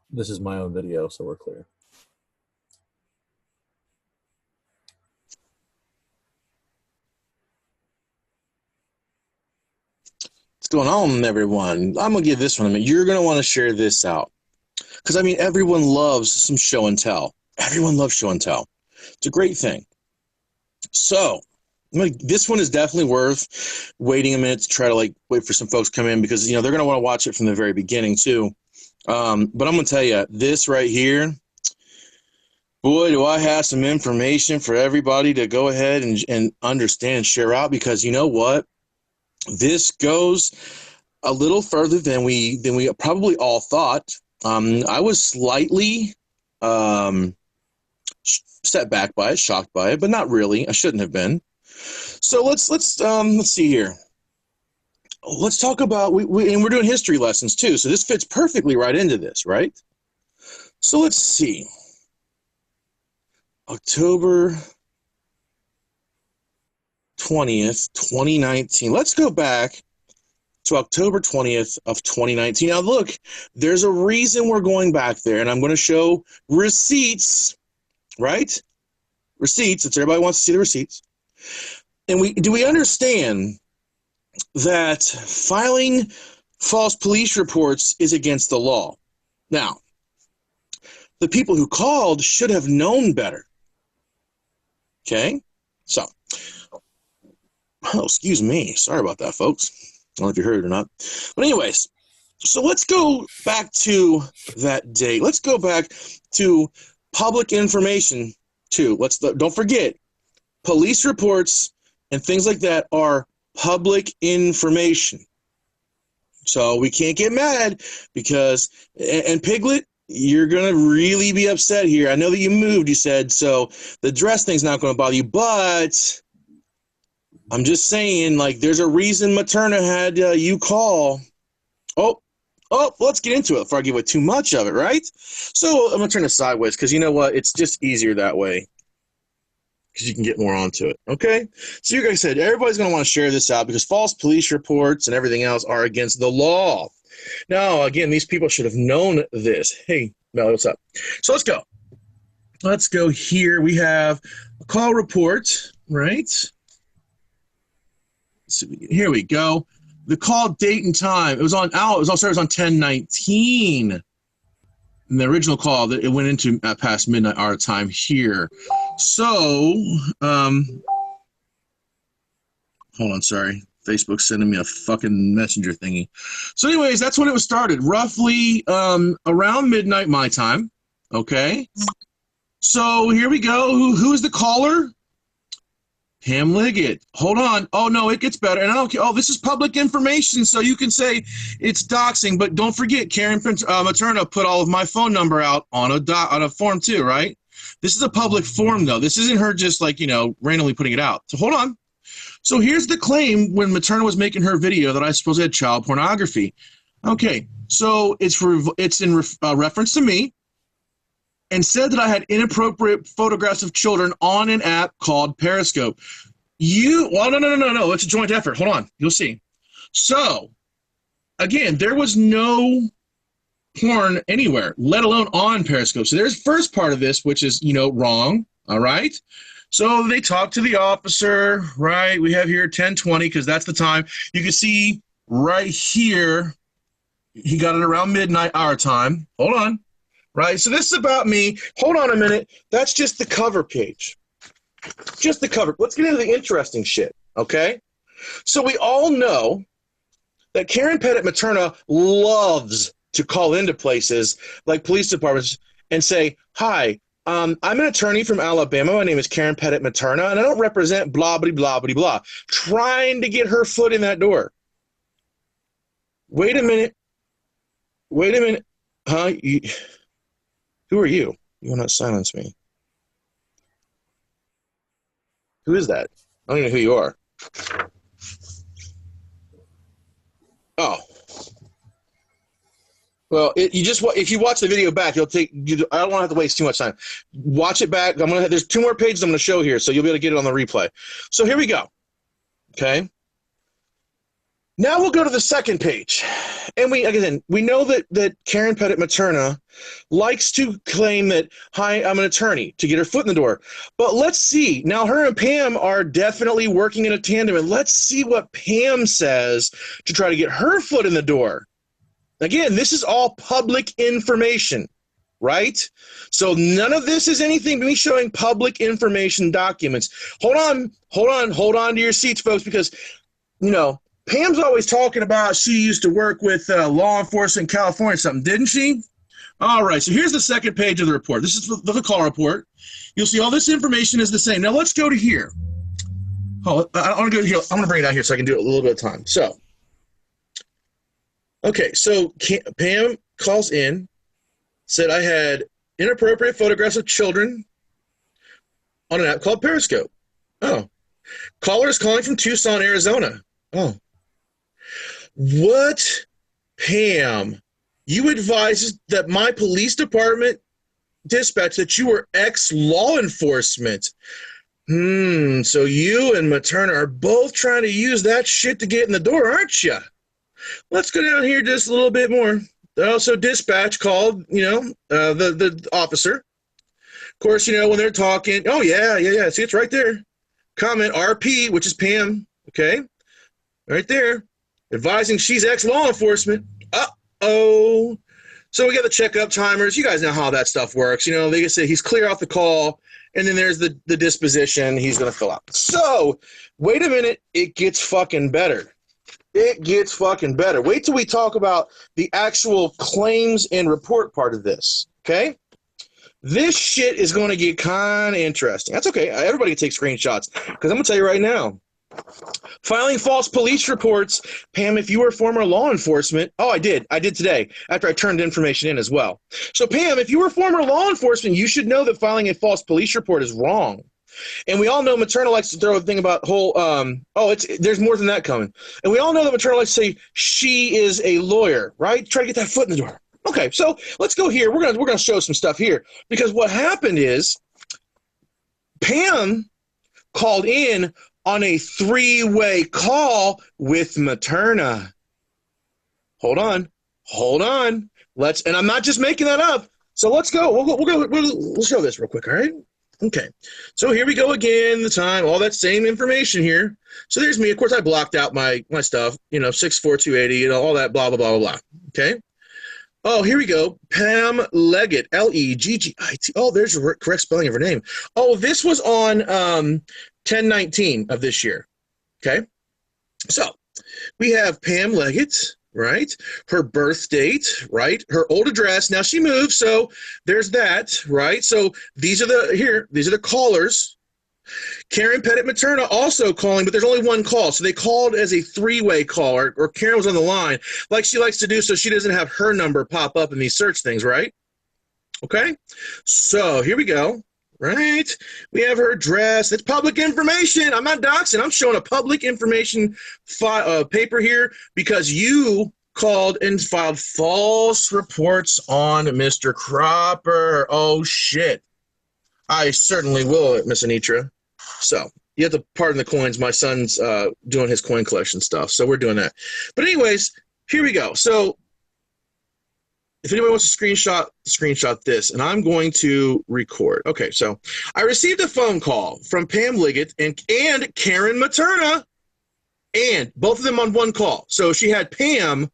This is my own video, so we're clear. What's going on, everyone? I'm going to give this one a minute. You're going to want to share this out. Because, I mean, everyone loves some show and tell. Everyone loves show and tell. It's a great thing. So, this one is definitely worth waiting a minute to try to, wait for some folks to come in because, they're going to want to watch it from the very beginning, too. But I'm going to tell you, this right here, boy, do I have some information for everybody to go ahead and understand and share out because you know what? This goes a little further than we probably all thought. I was slightly set back by it, shocked by it, but not really. I shouldn't have been. So let's see here. Let's talk about and we're doing history lessons too. So this fits perfectly right into this, right? So let's see. October 20th, 2019. Let's go back to October 20th of 2019. Now, look, there's a reason we're going back there, and I'm going to show receipts, right? Receipts. It's everybody wants to see the receipts. And do we understand that filing false police reports is against the law? Now, the people who called should have known better. Okay? So, oh, excuse me. Sorry about that, folks. I don't know if you heard it or not. But anyways, so let's go back to that date. Let's go back to public information, too. Don't forget, police reports and things like that are public information. So we can't get mad because, and Piglet, you're going to really be upset here. I know that you moved, you said, so the dress thing's not going to bother you, but I'm just saying, there's a reason Materna had you call. Oh, let's get into it before I give away too much of it, right? So I'm going to turn this sideways because you know what? It's just easier that way because you can get more onto it, okay? So like I said, everybody's going to want to share this out because false police reports and everything else are against the law. Now, again, these people should have known this. Hey, Mel, what's up? So let's go. Let's go here. We have a call report, right? So here we go. The call date and time. It was on 10/19. And the original call that it went into past midnight our time here. So, hold on, sorry. Facebook's sending me a fucking messenger thingy. So anyways, that's when it was started. Roughly around midnight my time. Okay. So here we go. Who's the caller? Pam Liggitt. Hold on. Oh, no, it gets better. And I don't care. Oh, this is public information, so you can say it's doxing. But don't forget, Karen Materna put all of my phone number out on a form too, right? This is a public form, though. This isn't her just randomly putting it out. So hold on. So here's the claim when Materna was making her video that I suppose had child pornography. Okay, so it's in reference to me. And said that I had inappropriate photographs of children on an app called Periscope. No. It's a joint effort. Hold on. You'll see. So, again, there was no porn anywhere, let alone on Periscope. So there's the first part of this, which is, wrong. All right. So they talked to the officer, right? We have here 10:20 because that's the time. You can see right here, he got it around midnight our time. Hold on. Right, so this is about me. Hold on a minute. That's just the cover page. Just the cover. Let's get into the interesting shit, okay? So we all know that Karen Pettit Materna loves to call into places like police departments and say, hi, I'm an attorney from Alabama. My name is Karen Pettit Materna, and I don't represent blah, blah, blah, blah, blah, trying to get her foot in that door. Wait a minute. Huh? Who are you? You will not silence me. Who is that? I don't even know who you are. Oh. Well, if you watch the video back, I don't want to have to waste too much time. Watch it back. There's 2 more pages I'm going to show here, so you'll be able to get it on the replay. So here we go. Okay. Now we'll go to the second page. And we know that Karen Pettit Materna likes to claim that, hi, I'm an attorney, to get her foot in the door. But let's see. Now, her and Pam are definitely working in a tandem, and let's see what Pam says to try to get her foot in the door. Again, this is all public information, right? So none of this is anything but me showing public information documents. Hold on to your seats, folks, because, Pam's always talking about she used to work with law enforcement in California or something, didn't she? All right, so here's the second page of the report. This is the call report. You'll see all this information is the same. Now let's go to here. Oh, I want to go here. I'm going to bring it out here so I can do it a little bit of time. So, okay, so Pam calls in, said I had inappropriate photographs of children on an app called Periscope. Oh. Caller is calling from Tucson, Arizona. Oh. What, Pam? You advised that my police department dispatch that you were ex-law enforcement. So you and Materna are both trying to use that shit to get in the door, aren't you? Let's go down here just a little bit more. Also, dispatch called, the officer. Of course, when they're talking, oh, yeah. See, it's right there. Comment RP, which is Pam, okay? Right there. Advising she's ex-law enforcement. Uh-oh. So we got the checkup timers. You guys know how that stuff works. They can say he's clear off the call, and then there's the disposition he's going to fill out. So, wait a minute. It gets fucking better. It gets fucking better. Wait till we talk about the actual claims and report part of this, okay? This shit is going to get kind of interesting. That's okay. Everybody can take screenshots, because I'm going to tell you right now. Filing false police reports. Pam, if you were former law enforcement. Oh, I did today after I turned information in as well. So, Pam, if you were former law enforcement, you should know that filing a false police report is wrong. And we all know Materna likes to throw a thing about whole, there's more than that coming. And we all know that Materna likes to say she is a lawyer, right? Try to get that foot in the door. Okay, so let's go here. We're gonna show some stuff here, because what happened is Pam called in on a three-way call with Materna. Hold on. And I'm not just making that up. So let's go. We'll show this real quick, all right? Okay. So here we go again, the time, all that same information here. So there's me. Of course, I blocked out my stuff, 64280, all that, blah, blah, blah, blah, blah. Okay. Oh, here we go. Pam Liggitt, L-E-G-G-I-T. Oh, there's the correct spelling of her name. Oh, this was on 10/19 of this year. Okay. So we have Pam Liggitt, right? Her birth date, right? Her old address. Now she moved, so there's that, right? So these are the callers. Karen Pettit Materna also calling, but there's only one call. So they called as a three-way call, or Karen was on the line, like she likes to do, so she doesn't have her number pop up in these search things, right? Okay. So here we go. Right? We have her address. It's public information. I'm not doxing. I'm showing a public information paper here because you called and filed false reports on Mr. Cropper. Oh, shit. I certainly will, Miss Anitra. So you have to pardon the coins. My son's doing his coin collection stuff, so we're doing that. But anyways, here we go. So if anybody wants to screenshot this, and I'm going to record. Okay, so I received a phone call from Pam Liggitt and Karen Materna, and both of them on one call. So she had Pam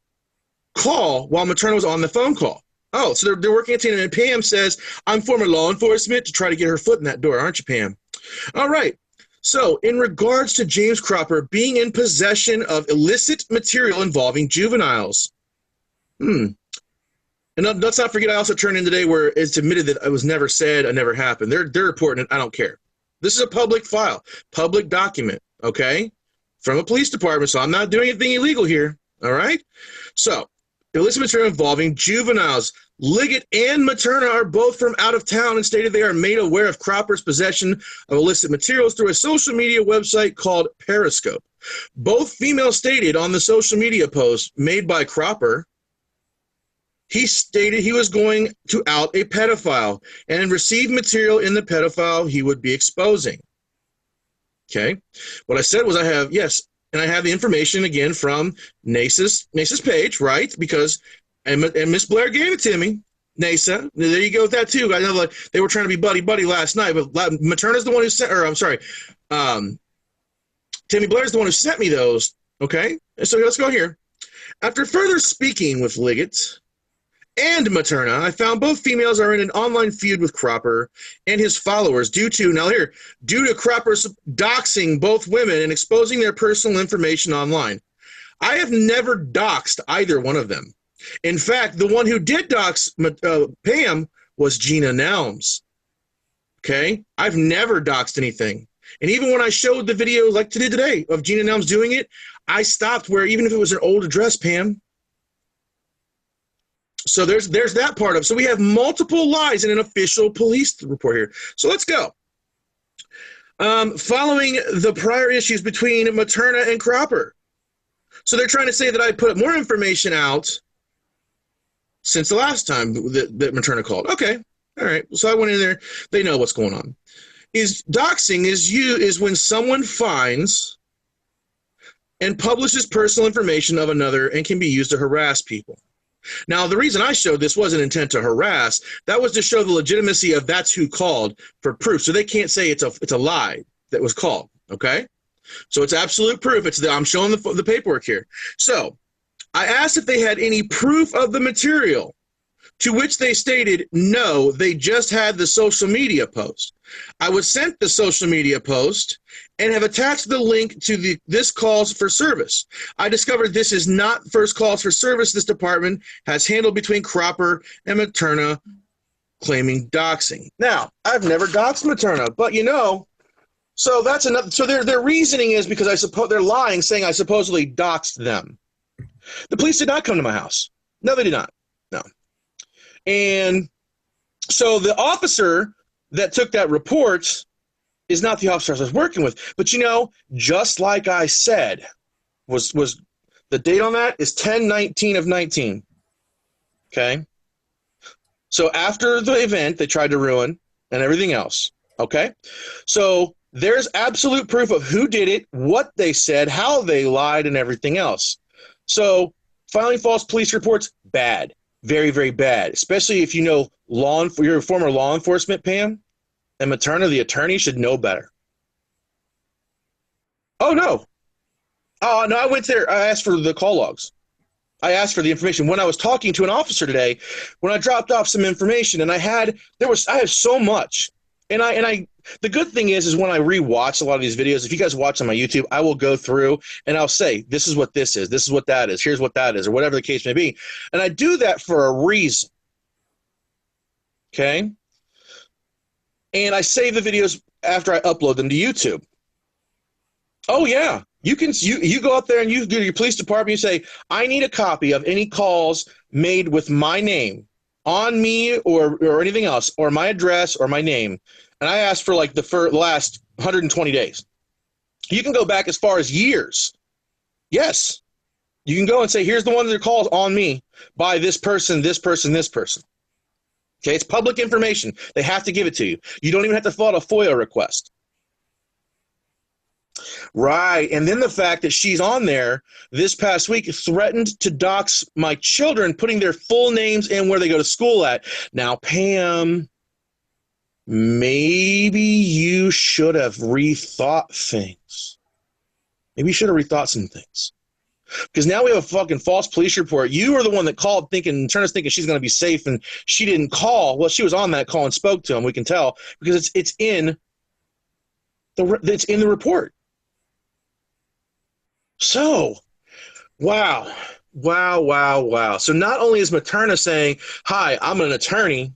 call while Materna was on the phone call. Oh, so they're working at tandem, and Pam says, I'm former law enforcement, to try to get her foot in that door, aren't you, Pam? All right. So in regards to James Cropper being in possession of illicit material involving juveniles. And let's not forget, I also turned in today where it's admitted that it was never said, it never happened. They're reporting it. I don't care. This is a public file, public document, okay, from a police department, so I'm not doing anything illegal here, all right? So, illicit material involving juveniles. Liggitt and Materna are both from out of town and stated they are made aware of Cropper's possession of illicit materials through a social media website called Periscope. Both females stated on the social media post made by Cropper, he stated he was going to out a pedophile and receive material in the pedophile he would be exposing. Okay. What I said was and I have the information again from NASA's page, right? Because and Miss Blair gave it to me. NASA, there you go with that too. I know like they were trying to be buddy last night, but Materna's the one who sent, or I'm sorry, Tammy Blair's the one who sent me those. Okay, so let's go here. After further speaking with Liggitt and Materna, I found both females are in an online feud with Cropper and his followers due to Cropper's doxing both women and exposing their personal information online. I have never doxed either one of them. In fact, the one who did dox Pam was Gina Nelms. Okay? I've never doxed anything. And even when I showed the video like today of Gina Nelms doing it, I stopped where even if it was an old address, Pam. So there's that part of it. So we have multiple lies in an official police report here. So let's go. Following the prior issues between Materna and Cropper. So they're trying to say that I put more information out since the last time that Materna called. Okay. All right. So I went in there. They know what's going on. Doxing is when someone finds and publishes personal information of another and can be used to harass people. Now, the reason I showed this wasn't intent to harass. That was to show the legitimacy of that's who called for proof. So they can't say it's a lie that was called, okay? So it's absolute proof. I'm showing the paperwork here. So I asked if they had any proof of the material, to which they stated no, they just had the social media post. I was sent the social media post and have attached the link to this calls for service. I discovered this is not first calls for service this department has handled between Cropper and Materna claiming doxing. Now, I've never doxed Materna, but so that's another. So their reasoning is because they're lying, saying I supposedly doxed them. The police did not come to my house. No, they did not. No. And so the officer that took that report is not the officer I was working with. But just like I said, was the date on that is 10/19 of 19. Okay. So after the event, they tried to ruin and everything else. Okay. So there's absolute proof of who did it, what they said, how they lied, and everything else. So filing false police reports, bad. Very, very bad. Especially if you're a former law enforcement, Pam, and Materna, the attorney, should know better. Oh, no. Oh, no, I went there. I asked for the call logs. I asked for the information. When I was talking to an officer today, when I dropped off some information, and I have so much. And the good thing is when I rewatch a lot of these videos, if you guys watch on my YouTube, I will go through and I'll say, this is what this is, this is what that is, here's what that is, or whatever the case may be. And I do that for a reason. Okay? And I save the videos after I upload them to YouTube. Oh yeah, you go up there and you go to your police department, you say, I need a copy of any calls made with my name on me or anything else, or my address or my name. And I asked for like the last 120 days. You can go back as far as years. Yes. You can go and say, here's the ones that are called on me by this person, this person, this person. Okay, it's public information. They have to give it to you. You don't even have to fill out a FOIA request. Right. And then the fact that she's on there this past week threatened to dox my children, putting their full names and where they go to school at. Now, Pam, maybe you should have rethought things. Maybe you should have rethought some things. Because now we have a fucking false police report. You were the one that called Turner's thinking she's going to be safe, and she didn't call. Well, she was on that call and spoke to him. We can tell because it's in the report. So, wow. So not only is Materna saying, hi, I'm an attorney,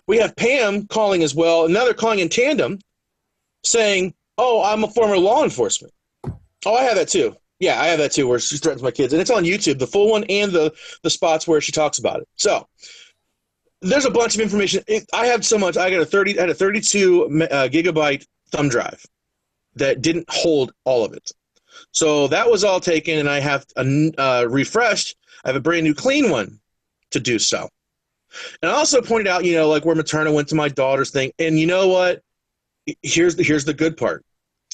we have Pam calling as well, and now they're calling in tandem, saying, oh, I'm a former law enforcement. Oh, I have that too. Yeah, I have that too, where she threatens my kids. And it's on YouTube, the full one and the spots where she talks about it. So there's a bunch of information. I have so much. I had a 32 gigabyte thumb drive that didn't hold all of it. So that was all taken, and I have refreshed. I have a brand new clean one to do so. And I also pointed out, like where Materna went to my daughter's thing. And you know what? Here's the good part.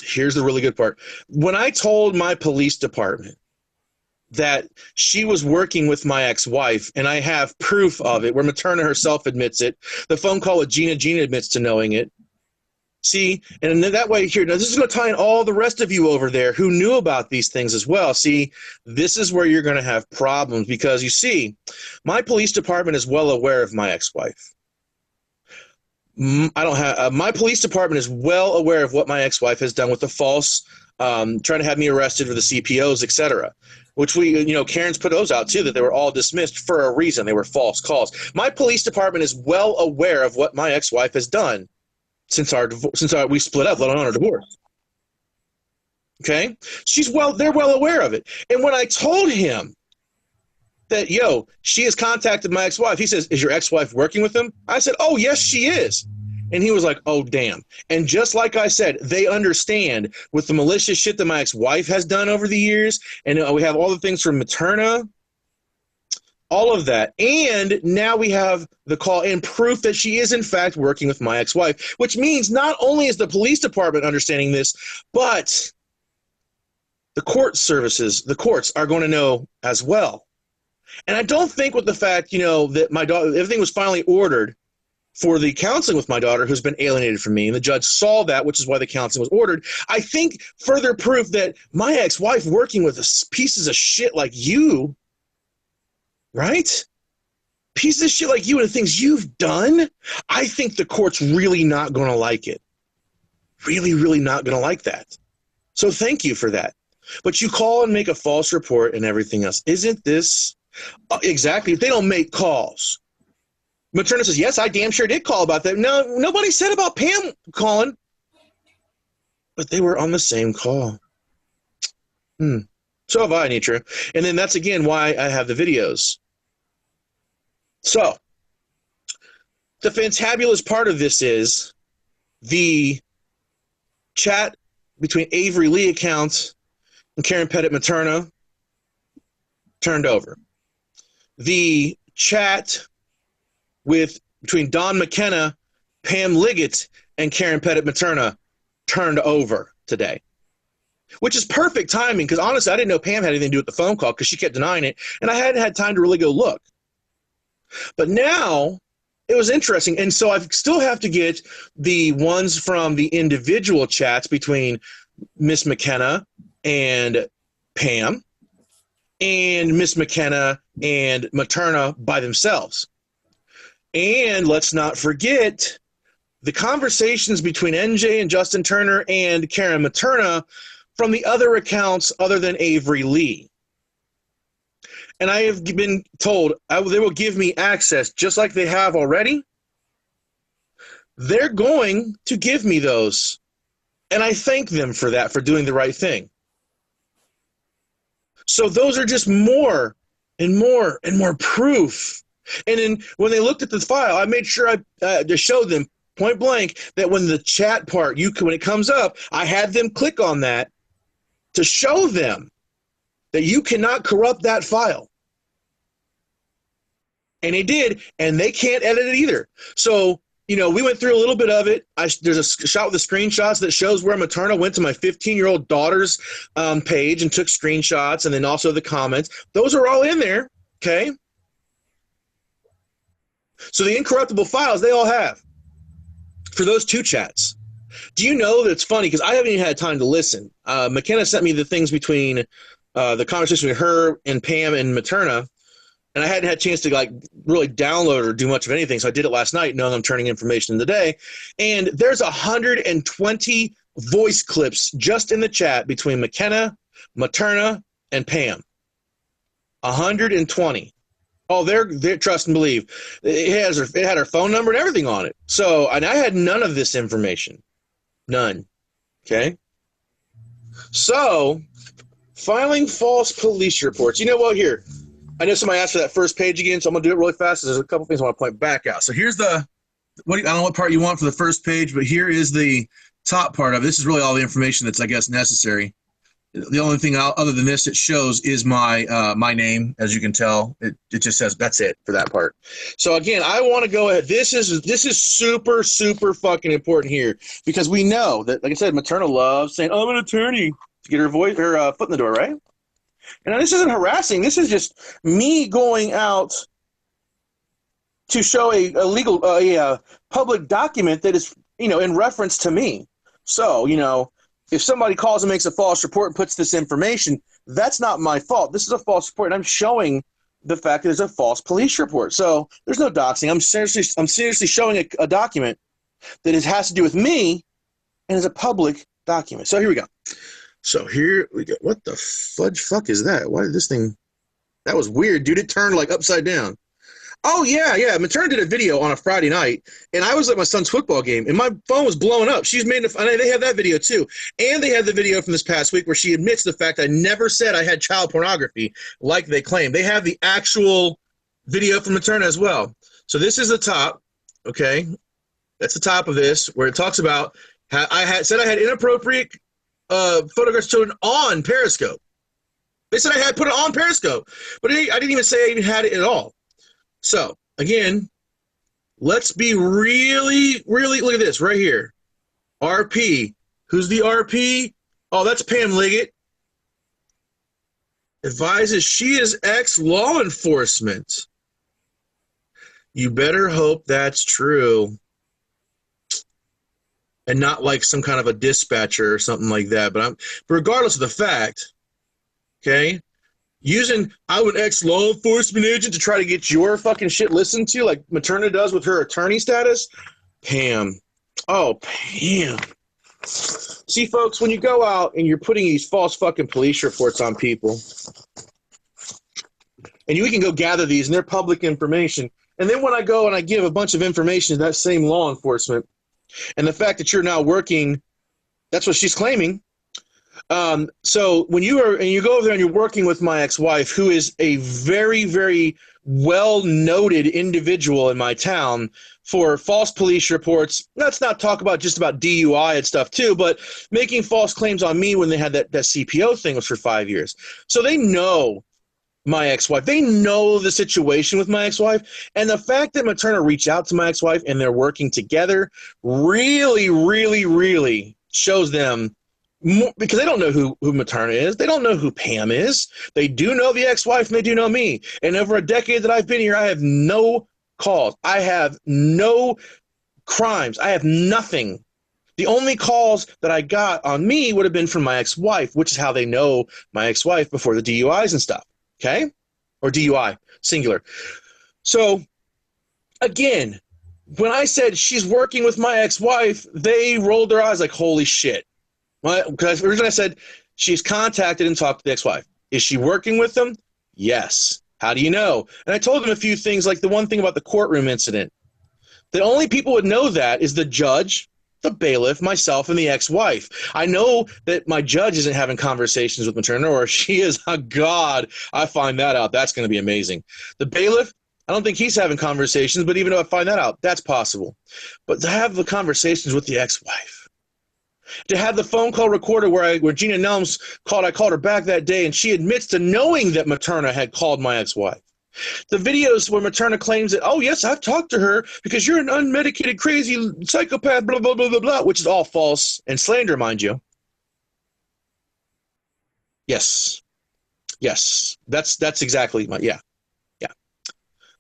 Here's the really good part. When I told my police department that she was working with my ex-wife, and I have proof of it, where Materna herself admits it, the phone call with Gina admits to knowing it. See, and then that way here, now this is going to tie in all the rest of you over there who knew about these things as well. See, this is where you're going to have problems because you see, my police department is well aware of my ex-wife. My police department is well aware of what my ex-wife has done with the false, trying to have me arrested for the CPOs, etc. Which Karen's put those out too, that they were all dismissed for a reason. They were false calls. My police department is well aware of what my ex-wife has done since we split up, let alone our divorce. Okay, they're well aware of it. And when I told him that, she has contacted my ex-wife, he says, "Is your ex-wife working with him?" I said, "Oh, yes, she is." And he was like, "Oh, damn." And just like I said, they understand with the malicious shit that my ex-wife has done over the years, and we have all the things from Materna, all of that. And now we have the call and proof that she is, in fact, working with my ex-wife, which means not only is the police department understanding this, but the courts are going to know as well. And I don't think with the fact, that my daughter, everything was finally ordered for the counseling with my daughter who's been alienated from me, and the judge saw that, which is why the counseling was ordered. I think further proof that my ex-wife working with pieces of shit like you, right? Pieces of shit like you and the things you've done, I think the court's really not going to like it. Really, really not going to like that. So thank you for that. But you call and make a false report and everything else. Isn't this... Exactly. If they don't make calls. Materna says, "Yes, I damn sure did call about that." No, nobody said about Pam calling. But they were on the same call. So have I, Nitra. And then that's, again, why I have the videos. So, the fantabulous part of this is the chat between Avery Lee account and Lyn Pettit Materna turned over. The chat between Don McKenna, Pam Liggitt, and Lyn Pettit Materna turned over today, which is perfect timing because, honestly, I didn't know Pam had anything to do with the phone call because she kept denying it, and I hadn't had time to really go look. But now it was interesting, and so I still have to get the ones from the individual chats between Miss McKenna and Pam, and Miss McKenna and Materna by themselves. And let's not forget the conversations between NJ and Justin Turner and Karen Materna from the other accounts other than Avery Lee. And I have been told they will give me access just like they have already. They're going to give me those. And I thank them for that, for doing the right thing. So those are just more and more and more proof. And then when they looked at the file, I made sure to show them point blank that when the chat part, when it comes up, I had them click on that to show them that you cannot corrupt that file. And they did, and they can't edit it either. So, we went through a little bit of it. There's a shot with the screenshots that shows where Materna went to my 15-year-old daughter's page and took screenshots, and then also the comments. Those are all in there, okay? So the incorruptible files, they all have for those two chats. Do you know that it's funny? Because I haven't even had time to listen. McKenna sent me the things between the conversation with her and Pam and Materna, and I hadn't had a chance to really download or do much of anything, so I did it last night, knowing I'm turning information in today. And there's 120 voice clips just in the chat between McKenna, Materna, and Pam. 120. Oh, they're trust and believe. It had her phone number and everything on it. So, and I had none of this information. None. Okay? So, filing false police reports. You know what? Here. I know somebody asked for that first page again, so I'm going to do it really fast. There's a couple things I want to point back out. So here's I don't know what part you want for the first page, but here is the top part of it. This is really all the information that's, I guess, necessary. The only thing other than this it shows is my my name. As you can tell, it just says that's it for that part. So again, I want to go ahead. This is super fucking important here because we know that, like I said, Materna loves saying, "I'm an attorney," to get her foot in the door, right? And this isn't harassing. This is just me going out to show a legal public document that is, in reference to me. So, if somebody calls and makes a false report and puts this information, that's not my fault. This is a false report, and I'm showing the fact that it's a false police report. So there's no doxing. I'm seriously showing a document that has to do with me and is a public document. So here we go. So here we go. What the fudge fuck is that? Why did this thing? That was weird, dude. It turned like upside down. Oh, yeah. Materna did a video on a Friday night, and I was at my son's football game, and my phone was blowing up. She's made they have that video, too. And they had the video from this past week where she admits the fact I never said I had child pornography like they claim. They have the actual video from Materna as well. So this is the top, okay? That's the top of this, where it talks about how I had inappropriate photographs of children on Periscope. They said I had put it on Periscope, but I didn't even say I even had it at all. So, again, let's be really, look at this right here. RP. Who's the RP? Oh, that's Pam Liggitt. Advises she is ex-law enforcement. You better hope that's true. And not like some kind of a dispatcher or something like that. But regardless of the fact, okay, I'm an ex-law enforcement agent to try to get your fucking shit listened to like Materna does with her attorney status. Pam. Oh, Pam. See, folks, when you go out and you're putting these false fucking police reports on people, and we can go gather these, and they're public information, and then when I go and I give a bunch of information to that same law enforcement, and the fact that you're now working, that's what she's claiming. So when you go over there and you're working with my ex-wife, who is a very, very well-noted individual in my town for false police reports. Let's not talk about just about DUI and stuff too, but making false claims on me when they had that CPO thing was for 5 years. So they know my ex-wife. They know the situation with my ex-wife. And the fact that Materna reached out to my ex-wife and they're working together really, really, really shows them more, because they don't know who Materna is. They don't know who Pam is. They do know the ex-wife and they do know me. And over a decade that I've been here, I have no calls. I have no crimes. I have nothing. The only calls that I got on me would have been from my ex-wife, which is how they know my ex-wife before the DUIs and stuff. Okay? Or DUI, singular. So, again, when I said she's working with my ex-wife, they rolled their eyes like, holy shit. Because originally I said she's contacted and talked to the ex-wife. Is she working with them? Yes. How do you know? And I told them a few things, like the one thing about the courtroom incident. The only people would know that is the judge, the bailiff, myself, and the ex-wife. I know that my judge isn't having conversations with Materna, or she is. Oh, God, I find that out. That's going to be amazing. The bailiff, I don't think he's having conversations, but even if I find that out, that's possible. But to have the conversations with the ex-wife, to have the phone call recorded where Gina Nelms called, I called her back that day, and she admits to knowing that Materna had called my ex-wife. The videos where Materna claims that, oh, yes, I've talked to her because you're an unmedicated, crazy psychopath, blah, blah, blah, blah, blah, which is all false and slander, mind you. Yes. Yes. That's exactly my, yeah. Yeah.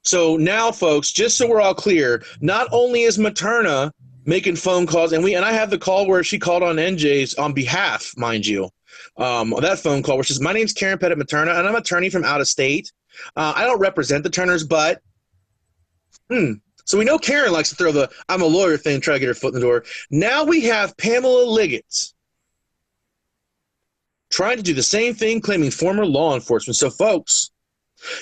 So now, folks, just so we're all clear, not only is Materna making phone calls, and I have the call where she called on NJ's on behalf, mind you, that phone call, which is, my name's Lyn Pettit Materna, and I'm an attorney from out of state. I don't represent the Turners, but so we know Karen likes to throw the I'm a lawyer thing, try to get her foot in the door. Now we have Pamela Liggitt trying to do the same thing, claiming former law enforcement. So, folks,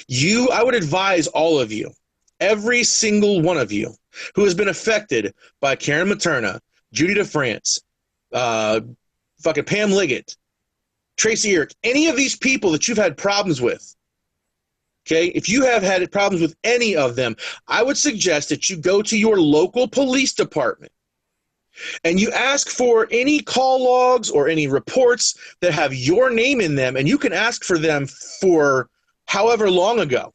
I would advise all of you, every single one of you who has been affected by Karen Materna, Judy DeFrance, fucking Pam Liggitt, Tracy Eric, any of these people that you've had problems with, okay, if you have had problems with any of them, I would suggest that you go to your local police department and you ask for any call logs or any reports that have your name in them, and you can ask for them for however long ago.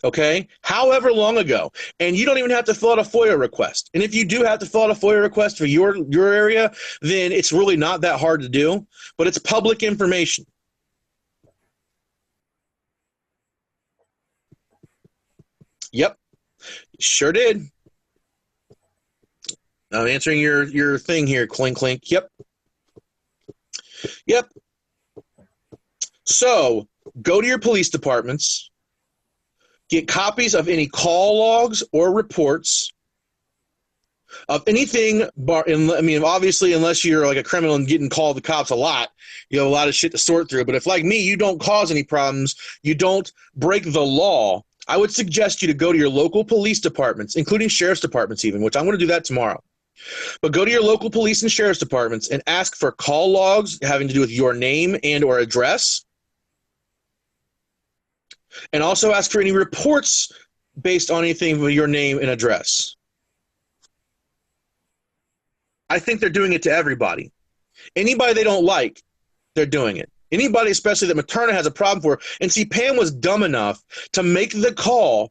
Okay? However long ago. And you don't even have to fill out a FOIA request. And if you do have to fill out a FOIA request for your area, then it's really not that hard to do, but it's public information. Yep, sure did. I'm answering your thing here, clink, clink. Yep. Yep. So go to your police departments, get copies of any call logs or reports of anything. I mean, obviously, unless you're like a criminal and getting called the cops a lot, you have a lot of shit to sort through. But if, like me, you don't cause any problems, you don't break the law, I would suggest you to go to your local police departments, including sheriff's departments even, which I'm going to do that tomorrow. But go to your local police and sheriff's departments and ask for call logs having to do with your name and or address. And also ask for any reports based on anything with your name and address. I think they're doing it to everybody. Anybody they don't like, they're doing it. Anybody, especially that Materna has a problem for. And see, Pam was dumb enough to make the call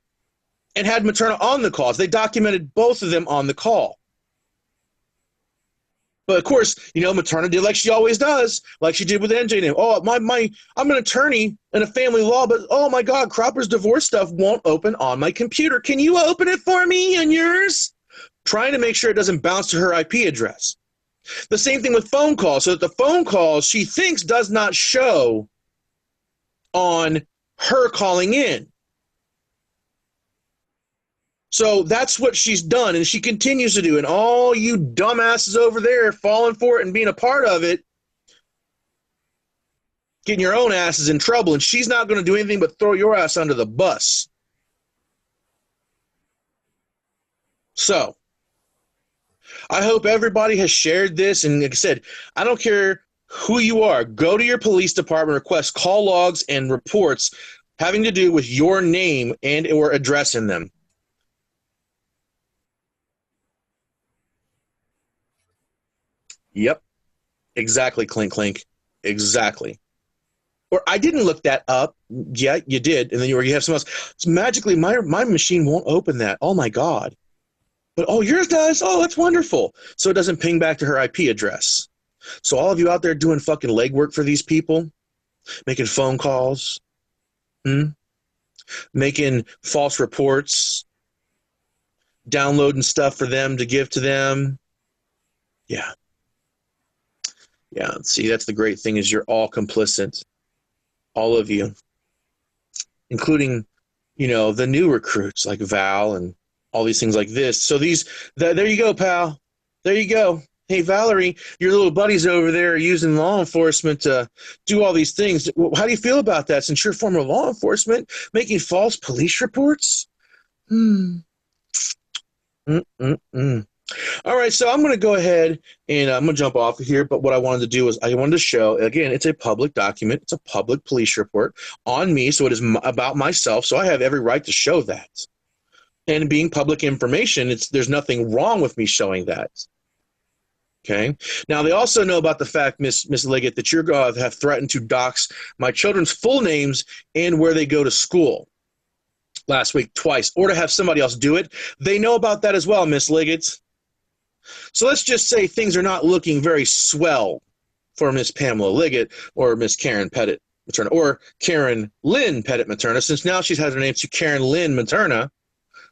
and had Materna on the calls. They documented both of them on the call. But of course, you know, Materna did like she always does, like she did with NJ. Oh, I'm an attorney in a family law, but oh my God, Cropper's divorce stuff won't open on my computer. Can you open it for me on yours? Trying to make sure it doesn't bounce to her IP address. The same thing with phone calls, so that the phone calls she thinks does not show on her calling in. So that's what she's done, and she continues to do. And all you dumbasses over there falling for it and being a part of it, getting your own asses in trouble, and she's not going to do anything but throw your ass under the bus. So I hope everybody has shared this. And like I said, I don't care who you are. Go to your police department, request call logs and reports having to do with your name and or address in them. Yep. Exactly, clink, clink. Exactly. Or I didn't look that up. Yeah, you did. And then you have someone else. So magically, my machine won't open that. Oh, my God. But, oh, yours does? Oh, that's wonderful. So it doesn't ping back to her IP address. So all of you out there doing fucking legwork for these people, making phone calls, making false reports, downloading stuff for them to give to them. Yeah. Yeah, see, that's the great thing is you're all complicit. All of you. Including, you know, the new recruits like Val and all these things like this. So there you go, pal. There you go. Hey, Valerie, your little buddies over there are using law enforcement to do all these things. How do you feel about that since you're former law enforcement, making false police reports? All right, so I'm going to go ahead and I'm going to jump off of here. But what I wanted to do is I wanted to show, again, it's a public document. It's a public police report on me. So it is about myself. So I have every right to show that. And being public information, there's nothing wrong with me showing that. Okay. Now, they also know about the fact, Miss Liggitt, that you have threatened to dox my children's full names and where they go to school last week twice, or to have somebody else do it. They know about that as well, Miss Liggitt. So let's just say things are not looking very swell for Miss Pamela Liggitt or Miss Karen Pettit Materna or Karen Lyn Pettit Materna, since now she's had her name to Karen Lyn Materna.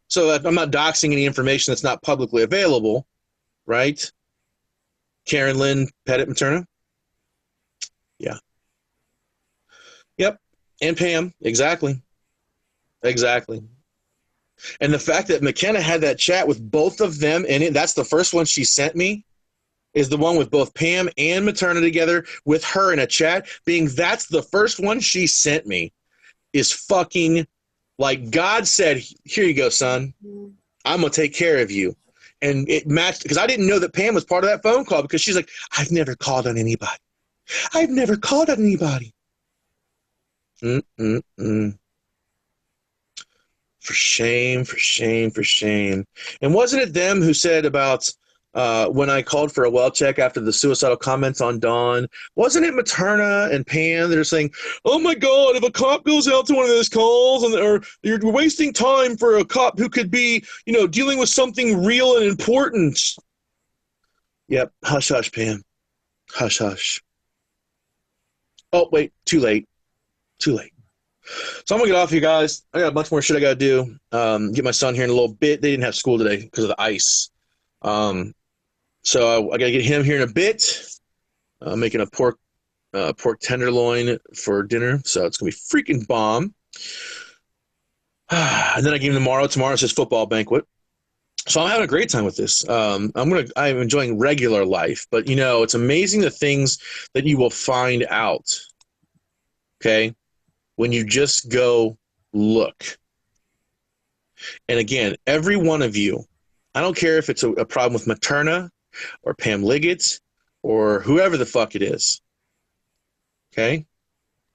So I'm not doxing any information that's not publicly available, right? Karen Lyn Pettit Materna. Yeah. Yep. And Pam. Exactly. Exactly. And the fact that McKenna had that chat with both of them in it, that's the first one she sent me, is the one with both Pam and Materna together with her in a chat, being that's the first one she sent me, is fucking like God said, here you go, son. I'm going to take care of you. And it matched, because I didn't know that Pam was part of that phone call, because she's like, I've never called on anybody. I've never called on anybody. For shame, for shame, for shame. And wasn't it them who said about when I called for a well check after the suicidal comments on Dawn? Wasn't it Materna and Pam that are saying, oh my God, if a cop goes out to one of those calls and or you're wasting time for a cop who could be, you know, dealing with something real and important. Yep. Hush, hush, Pam. Hush, hush. Oh, wait. Too late. Too late. So I'm gonna get off you guys. I got a bunch more shit I gotta do. Get my son here in a little bit. They didn't have school today because of the ice. So I gotta get him here in a bit. Making a pork tenderloin for dinner, so it's gonna be freaking bomb. And then I gave him tomorrow. Tomorrow's his football banquet. So I'm having a great time with this. I'm enjoying regular life, but you know, it's amazing the things that you will find out. Okay. When you just go look. And again, every one of you, I don't care if it's a problem with Materna or Pam Liggitt or whoever the fuck it is. Okay?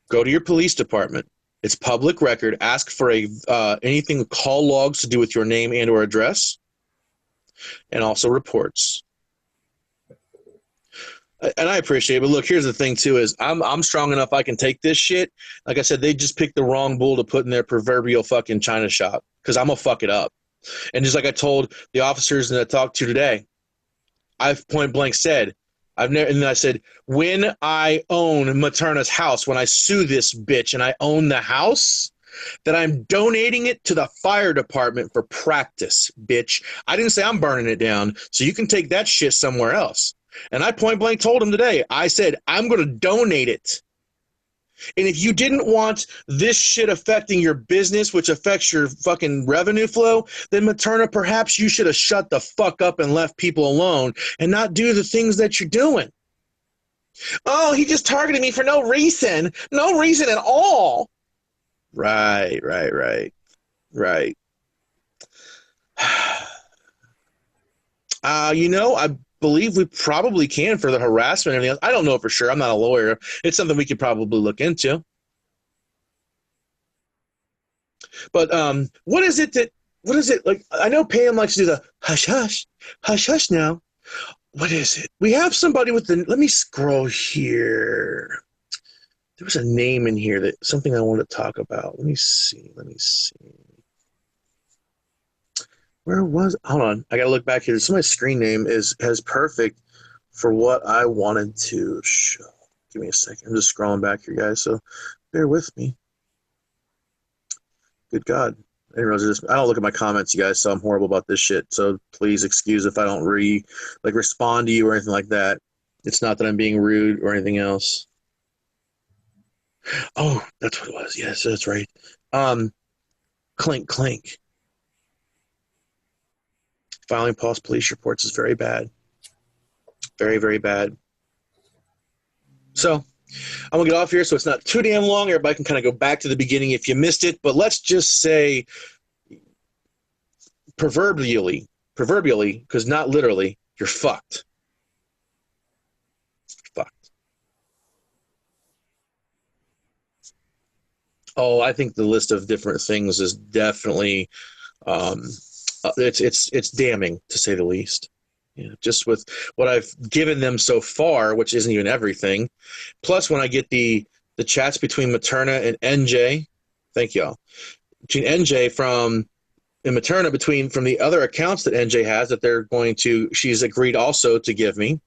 Go to your police department. It's public record. Ask for anything, call logs to do with your name and or address, and also reports. And I appreciate it, but look, here's the thing too: is I'm strong enough I can take this shit. Like I said, they just picked the wrong bull to put in their proverbial fucking china shop because I'm gonna fuck it up. And just like I told the officers that I talked to today, I've point blank said, and then I said, when I own Materna's house, when I sue this bitch and I own the house, that I'm donating it to the fire department for practice, bitch. I didn't say I'm burning it down, so you can take that shit somewhere else. And I point blank told him today, I said, I'm going to donate it. And if you didn't want this shit affecting your business, which affects your fucking revenue flow, then Materna, perhaps you should have shut the fuck up and left people alone and not do the things that you're doing. Oh, he just targeted me for no reason. No reason at all. Right. You know, I believe we probably can for the harassment and everything else. I don't know for sure. I'm not a lawyer. It's something we could probably look into. But what is it like? I know Pam likes to do the hush hush, hush hush now. What is it? We have somebody with the, let me scroll here. There was a name in here that something I want to talk about. Let me see. Where was, hold on, I gotta look back here. Somebody's screen name has perfect for what I wanted to show. Give me a second. I'm just scrolling back here, guys, so bear with me. Good God. I didn't realize I don't look at my comments, you guys, so I'm horrible about this shit. So please excuse if I don't respond to you or anything like that. It's not that I'm being rude or anything else. Oh, that's what it was. Yes, that's right. Clink, clink. Filing false police reports is very bad. Very, very bad. So I'm going to get off here so it's not too damn long. Everybody can kind of go back to the beginning if you missed it. But let's just say proverbially, because not literally, you're fucked. Fucked. Oh, I think the list of different things is definitely it's damning, to say the least. Yeah, just with what I've given them so far, which isn't even everything. Plus, when I get the chats between Materna and NJ, thank y'all, between NJ and Materna from the other accounts that NJ has that she's agreed also to give me.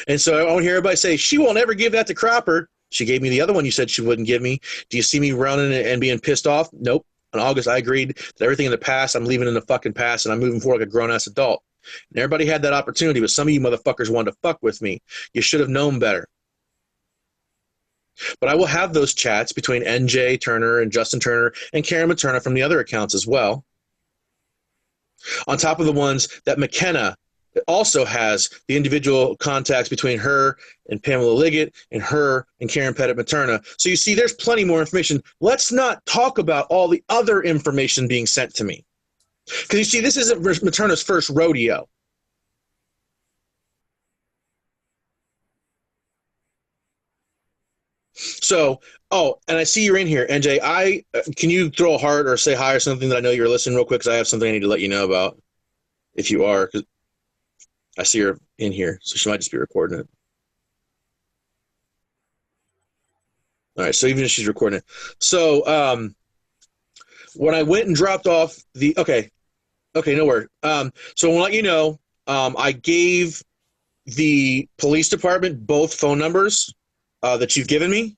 And so I want to hear everybody say, she won't ever give that to Cropper. She gave me the other one you said she wouldn't give me. Do you see me running and being pissed off? Nope. In August, I agreed that everything in the past, I'm leaving in the fucking past, and I'm moving forward like a grown-ass adult. And everybody had that opportunity, but some of you motherfuckers wanted to fuck with me. You should have known better. But I will have those chats between NJ Turner and Justin Turner and Karen Materna from the other accounts as well. On top of the ones that McKenna also has the individual contacts between her and Pamela Liggitt and her and Karen Pettit Materna. So you see, there's plenty more information. Let's not talk about all the other information being sent to me. Because you see, this isn't Materna's first rodeo. So, oh, and I see you're in here, NJ. Can you throw a heart or say hi or something that I know you're listening real quick? Because I have something I need to let you know about. If you are, because I see her in here, so she might just be recording it. All right, so even if she's recording it, so when I went and dropped off the okay, no worry. So I want to let you know, I gave the police department both phone numbers that you've given me.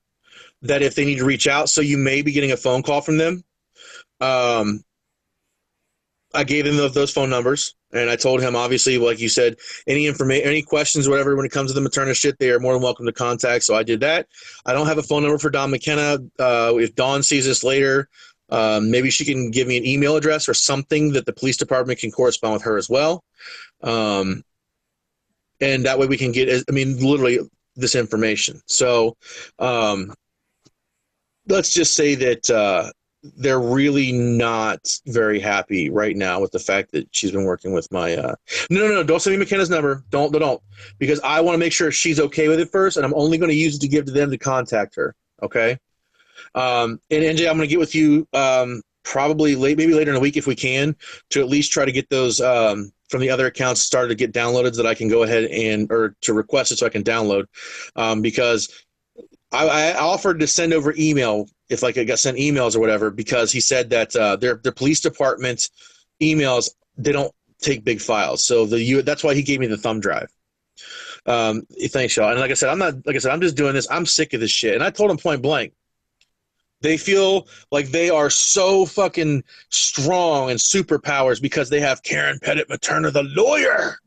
That if they need to reach out, so you may be getting a phone call from them. I gave him those phone numbers, and I told him, obviously, like you said, any information, any questions, whatever, when it comes to the Materna shit, they are more than welcome to contact. So I did that. I don't have a phone number for Dawn McKenna. If Dawn sees this later, maybe she can give me an email address or something that the police department can correspond with her as well. And that way we can get, I mean, literally this information. So let's just say that they're really not very happy right now with the fact that she's been working with my no, don't send me McKenna's number. Don't, because I want to make sure she's okay with it first, and I'm only going to use it to give to them to contact her. Okay. And NJ, I'm going to get with you probably maybe later in the week if we can, to at least try to get those from the other accounts started to get downloaded so that I can go ahead or to request it so I can download, because I offered to send over email if like I got sent emails or whatever, because he said that their police department emails, they don't take big files. So that's why he gave me the thumb drive. Thanks, y'all. And like I said, I'm just doing this. I'm sick of this shit. And I told him point blank. They feel like they are so fucking strong and superpowers because they have Lyn Pettit Materna, the lawyer,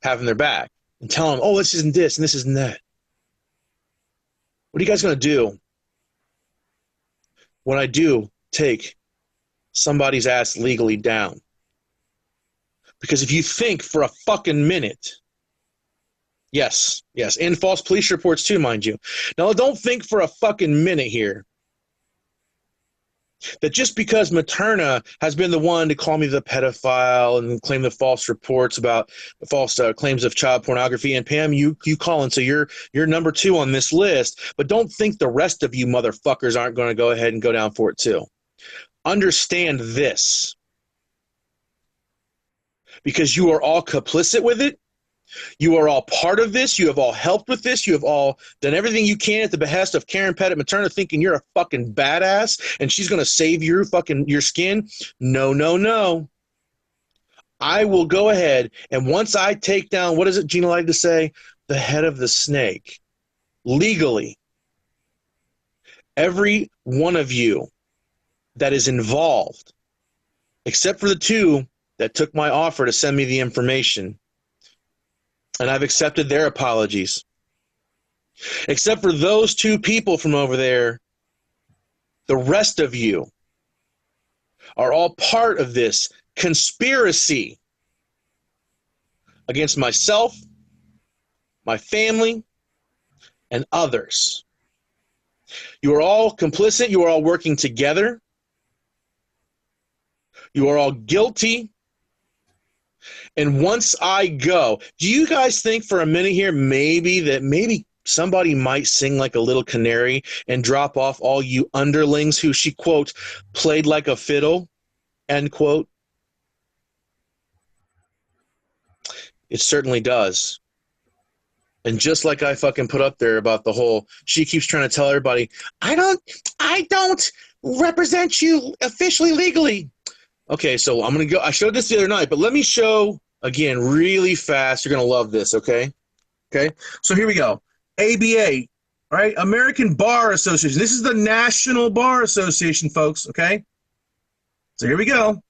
having their back and telling them, oh, this isn't this and this isn't that. What are you guys going to do when I do take somebody's ass legally down? Because if you think for a fucking minute, yes, and false police reports too, mind you. Now, don't think for a fucking minute here that just because Materna has been the one to call me the pedophile and claim the false reports about false claims of child pornography, and Pam, you call, and so you're number 2 on this list, but don't think the rest of you motherfuckers aren't going to go ahead and go down for it too. Understand this, because you are all complicit with it. You are all part of this. You have all helped with this. You have all done everything you can at the behest of Lyn Pettit Materna, thinking you're a fucking badass and she's going to save your skin. No. I will go ahead, and once I take down, what is it Gina like to say? The head of the snake. Legally, every one of you that is involved, except for the 2 that took my offer to send me the information, and I've accepted their apologies. Except for those 2 people from over there, the rest of you are all part of this conspiracy against myself, my family, and others. You are all complicit. You are all working together. You are all guilty. And once I go, do you guys think for a minute here maybe somebody might sing like a little canary and drop off all you underlings who she, quote, played like a fiddle, end quote? It certainly does. And just like I fucking put up there about the whole, she keeps trying to tell everybody, I don't represent you officially legally. Okay, so I'm going to go. I showed this the other night, but let me show again really fast. You're going to love this, okay? Okay, so here we go. ABA, right? American Bar Association. This is the National Bar Association, folks, okay? So here we go.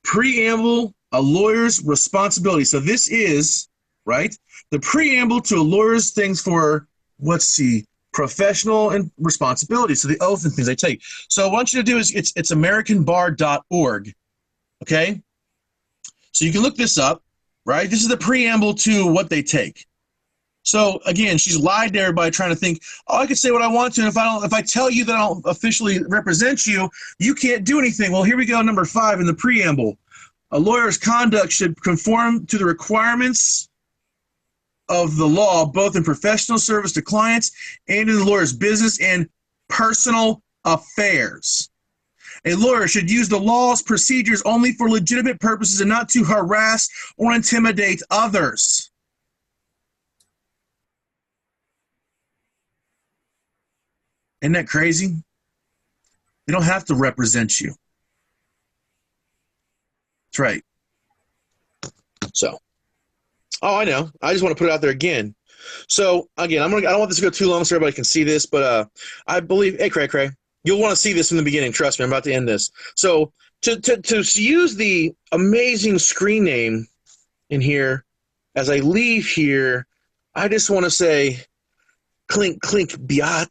Preamble, a lawyer's responsibility. So this is, right, the preamble to a lawyer's things for, let's see, professional and responsibility. So the oath and things they take. So what I want you to do is it's americanbar.org. Okay? So you can look this up, right? This is the preamble to what they take. So again, she's lied to everybody trying to think, oh, I can say what I want to, and if I tell you that I don't officially represent you, you can't do anything. Well, here we go, number 5 in the preamble. A lawyer's conduct should conform to the requirements of the law, both in professional service to clients and in the lawyer's business and personal affairs. A lawyer should use the law's procedures only for legitimate purposes and not to harass or intimidate others. Isn't that crazy? They don't have to represent you. That's right. So, I know. I just want to put it out there again. So, again, I don't want this to go too long so everybody can see this, but I believe, hey, Cray, you'll want to see this from the beginning. Trust me, I'm about to end this. So, to use the amazing screen name in here as I leave here, I just want to say, clink, clink, biatch.